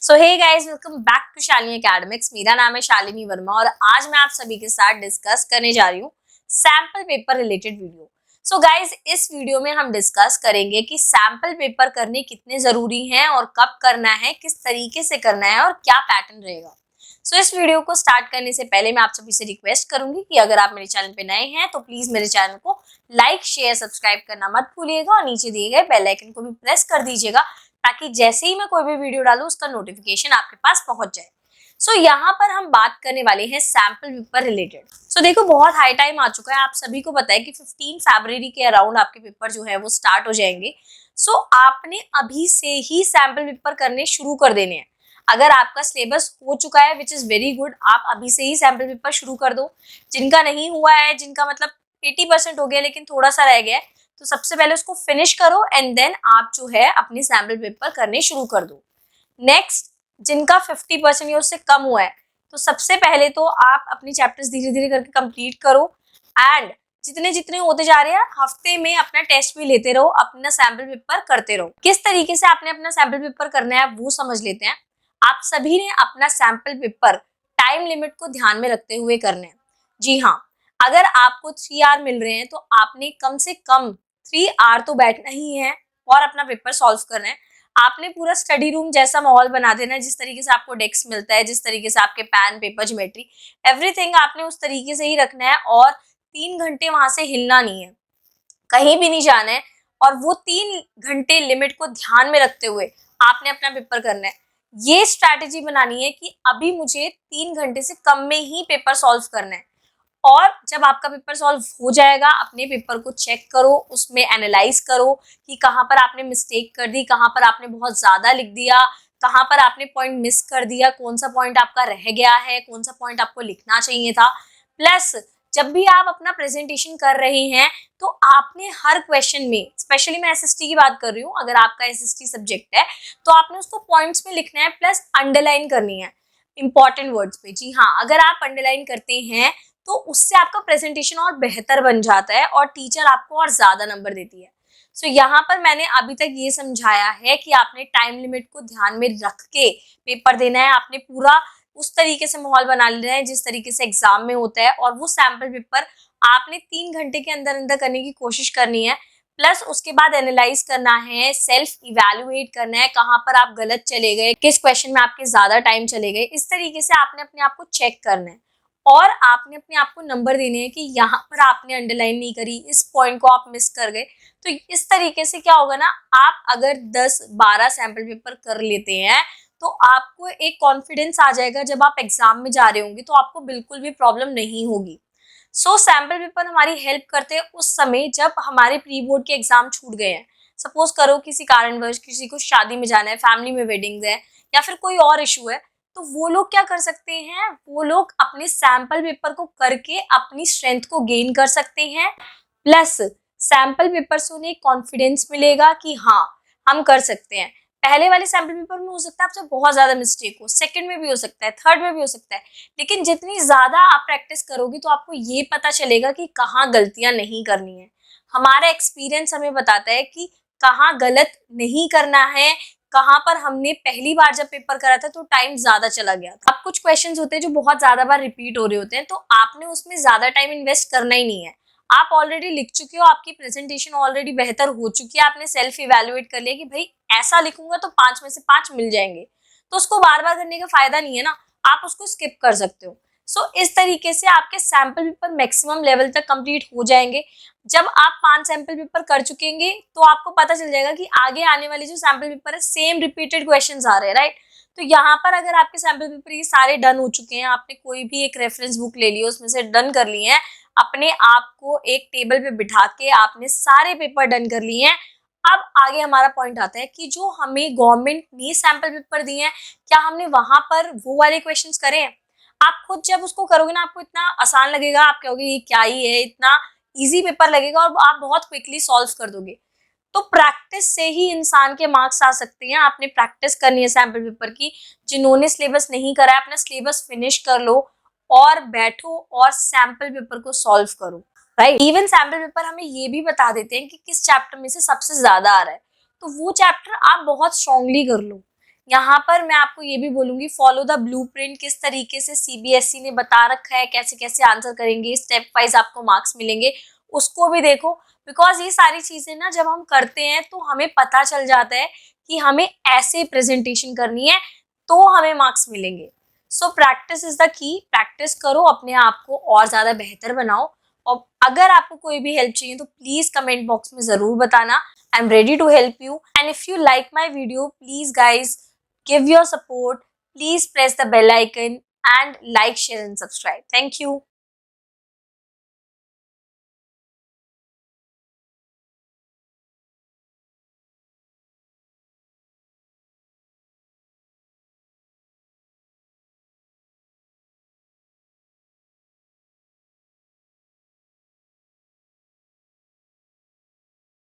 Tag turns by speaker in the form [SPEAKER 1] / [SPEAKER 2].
[SPEAKER 1] So hey guys, welcome back to Shalini Academics. मेरा नाम है शालिनी वर्मा और आज मैं आप सभी के साथ डिस्कस करने जा रही हूँ sample paper related video. So guys, इस वीडियो में हम डिस्कस करेंगे कि सैंपल पेपर करने कितने जरूरी हैं और कब करना है, किस तरीके से करना है और क्या पैटर्न रहेगा। सो इस वीडियो को स्टार्ट करने से पहले मैं आप सभी से रिक्वेस्ट करूंगी कि अगर आप मेरे चैनल पे नए हैं तो प्लीज मेरे चैनल को लाइक शेयर सब्सक्राइब करना मत भूलिएगा और नीचे दिए गए बेल आइकन को भी प्रेस कर दीजिएगा ताकि जैसे ही मैं कोई भी वीडियो डालूं उसका नोटिफिकेशन आपके पास पहुंच जाए। सो यहाँ पर हम बात करने वाले हैं सैंपल पेपर रिलेटेड। सो देखो, बहुत हाई टाइम आ चुका है, आप सभी को पता है कि 15 फरवरी के अराउंड आपके पेपर जो है वो स्टार्ट हो जाएंगे। सो आपने अभी से ही सैंपल पेपर करने शुरू कर देने हैं। अगर आपका सिलेबस हो चुका है विच इज वेरी गुड, आप अभी से ही सैंपल पेपर शुरू कर दो। जिनका नहीं हुआ है, जिनका मतलब 80% हो गया लेकिन थोड़ा सा रह गया है, तो सबसे पहले उसको फिनिश करो एंड देन आप जो है अपने सैंपल पेपर करने शुरू कर दो। नेक्स्ट, जिनका 50% या उससे कम हुआ है, तो सबसे पहले तो आप अपने चैप्टर्स धीरे धीरे करके कंप्लीट करो एंड जितने जितने होते जा रहे हैं हफ्ते में अपना टेस्ट भी लेते रहो, अपना सैंपल पेपर करते रहो। किस तरीके से आपने अपना सैंपल पेपर करना है वो समझ लेते हैं। आप सभी ने अपना सैंपल पेपर टाइम लिमिट को ध्यान में रखते हुए करना है। जी हाँ, अगर आपको 3 आवर मिल रहे हैं तो आपने कम से कम 3 आवर तो बैठना ही है और अपना पेपर सॉल्व करना है। आपने पूरा स्टडी रूम जैसा माहौल बना देना है, जिस तरीके से आपको डेस्क मिलता है, जिस तरीके से आपके पेन पेपर ज्योमेट्री एवरीथिंग आपने उस तरीके से ही रखना है और 3 घंटे वहां से हिलना नहीं है, कहीं भी नहीं जाना है। और वो 3 घंटे लिमिट को ध्यान में रखते हुए आपने अपना पेपर करना है। ये स्ट्रैटेजी बनानी है कि अभी मुझे 3 घंटे से कम में ही पेपर सॉल्व करना है। और जब आपका पेपर सॉल्व हो जाएगा, अपने पेपर को चेक करो, उसमें एनालाइज करो कि कहाँ पर आपने मिस्टेक कर दी, कहाँ पर आपने बहुत ज्यादा लिख दिया, कहाँ पर आपने पॉइंट मिस कर दिया, कौन सा पॉइंट आपका रह गया है, कौन सा पॉइंट आपको लिखना चाहिए था। प्लस जब भी आप अपना प्रेजेंटेशन कर रहे हैं तो आपने हर क्वेश्चन में, स्पेशली मैं एसएसटी की बात कर रही हूँ, अगर आपका एसएसटी सब्जेक्ट है तो आपने उसको पॉइंट्स में लिखना है प्लस अंडरलाइन करनी है इंपॉर्टेंट वर्ड्स पे। जी हाँ, अगर आप अंडरलाइन करते हैं तो उससे आपका प्रेजेंटेशन और बेहतर बन जाता है और टीचर आपको और ज्यादा नंबर देती है। सो यहाँ पर मैंने अभी तक ये समझाया है कि आपने टाइम लिमिट को ध्यान में रख के पेपर देना है, आपने पूरा उस तरीके से माहौल बना लेना है जिस तरीके से एग्जाम में होता है, और वो सैंपल पेपर आपने 3 घंटे के अंदर अंदर करने की कोशिश करनी है। प्लस उसके बाद एनालाइज करना है, सेल्फ इवैल्यूएट करना है, कहाँ पर आप गलत चले गए, किस क्वेश्चन में आपके ज्यादा टाइम चले गए। इस तरीके से आपने अपने आप को चेक करना है और आपने अपने आप को नंबर देने हैं कि यहाँ पर आपने अंडरलाइन नहीं करी, इस पॉइंट को आप मिस कर गए। तो इस तरीके से क्या होगा ना, आप अगर 10-12 सैंपल पेपर कर लेते हैं तो आपको एक कॉन्फिडेंस आ जाएगा, जब आप एग्जाम में जा रहे होंगे तो आपको बिल्कुल भी प्रॉब्लम नहीं होगी। सो सैंपल पेपर हमारी हेल्प करते हैं उस समय जब हमारे प्री बोर्ड के एग्जाम छूट गए हैं। सपोज करो किसी कारणवश किसी को शादी में जाना है, फैमिली में वेडिंग्स है या फिर कोई और इशू है, तो वो लोग क्या कर सकते हैं, वो लोग अपने सैंपल पेपर को करके अपनी स्ट्रेंथ को गेन कर सकते हैं। प्लस सैंपल पेपर से उन्हें कॉन्फिडेंस मिलेगा कि हाँ हम कर सकते हैं। पहले वाले सैंपल पेपर में हो सकता है आपसे बहुत ज्यादा मिस्टेक हो, सेकंड में भी हो सकता है, थर्ड में भी हो सकता है, लेकिन जितनी ज्यादा आप प्रैक्टिस करोगे तो आपको ये पता चलेगा कि कहाँ गलतियां नहीं करनी है। हमारा एक्सपीरियंस हमें बताता है कि कहाँ गलत नहीं करना है, कहाँ पर हमने पहली बार जब पेपर करा था तो टाइम ज्यादा चला गया था। अब कुछ क्वेश्चंस होते हैं जो बहुत ज्यादा बार रिपीट हो रहे होते हैं, तो आपने उसमें ज्यादा टाइम इन्वेस्ट करना ही नहीं है। आप ऑलरेडी लिख चुके हो, आपकी प्रेजेंटेशन ऑलरेडी बेहतर हो चुकी है, आपने सेल्फ इवैल्यूएट कर लिया कि भाई ऐसा लिखूंगा तो 5 में से 5 मिल जाएंगे, तो उसको बार बार करने का फायदा नहीं है ना, आप उसको स्किप कर सकते हो। सो इस तरीके से आपके सैंपल पेपर मैक्सिमम लेवल तक कंप्लीट हो जाएंगे। जब आप 5 सैंपल पेपर कर चुकेंगे तो आपको पता चल जाएगा कि आगे आने वाले जो सैंपल पेपर है सेम रिपीटेड क्वेश्चंस आ रहे हैं, राइट। तो यहाँ पर अगर आपके सैंपल पेपर ये सारे डन हो चुके हैं, आपने कोई भी एक रेफरेंस बुक ले ली है उसमें से डन कर लिए हैं, अपने आप को एक टेबल पे बिठा के आपने सारे पेपर डन कर लिए हैं। अब आगे हमारा पॉइंट आता है कि जो हमें गवर्नमेंट ने सैंपल पेपर दिए हैं, क्या हमने वहां पर वो वाले क्वेश्चंस करे हैं। आप खुद जब उसको करोगे ना आपको इतना आसान लगेगा, आप कहोगे ये क्या ही है, इतना इजी पेपर लगेगा और आप बहुत क्विकली सॉल्व कर दोगे। तो प्रैक्टिस से ही इंसान के मार्क्स आ सकते हैं। आपने प्रैक्टिस करनी है सैंपल पेपर की। जिन्होंने सिलेबस नहीं करा है अपना सिलेबस फिनिश कर लो और बैठो और सैंपल पेपर को सॉल्व करो, राइट। इवन सैंपल पेपर हमें ये भी बता देते हैं कि किस चैप्टर में से सबसे ज्यादा आ रहा है, तो वो चैप्टर आप बहुत स्ट्रांगली कर लो। यहाँ पर मैं आपको ये भी बोलूंगी, फॉलो द ब्लूप्रिंट, किस तरीके से सीबीएसई ने बता रखा है कैसे कैसे आंसर करेंगे, स्टेप वाइज आपको मार्क्स मिलेंगे, उसको भी देखो। बिकॉज ये सारी चीजें ना जब हम करते हैं तो हमें पता चल जाता है कि हमें ऐसे प्रेजेंटेशन करनी है तो हमें मार्क्स मिलेंगे। So practice is the key, practice करो, अपने आप को और ज्यादा बेहतर बनाओ। और अगर आपको कोई भी हेल्प चाहिए तो प्लीज कमेंट बॉक्स में जरूर बताना। I am ready to help you, and if you like my video, please guys give your support. Please press the bell icon and like, share and subscribe. Thank you.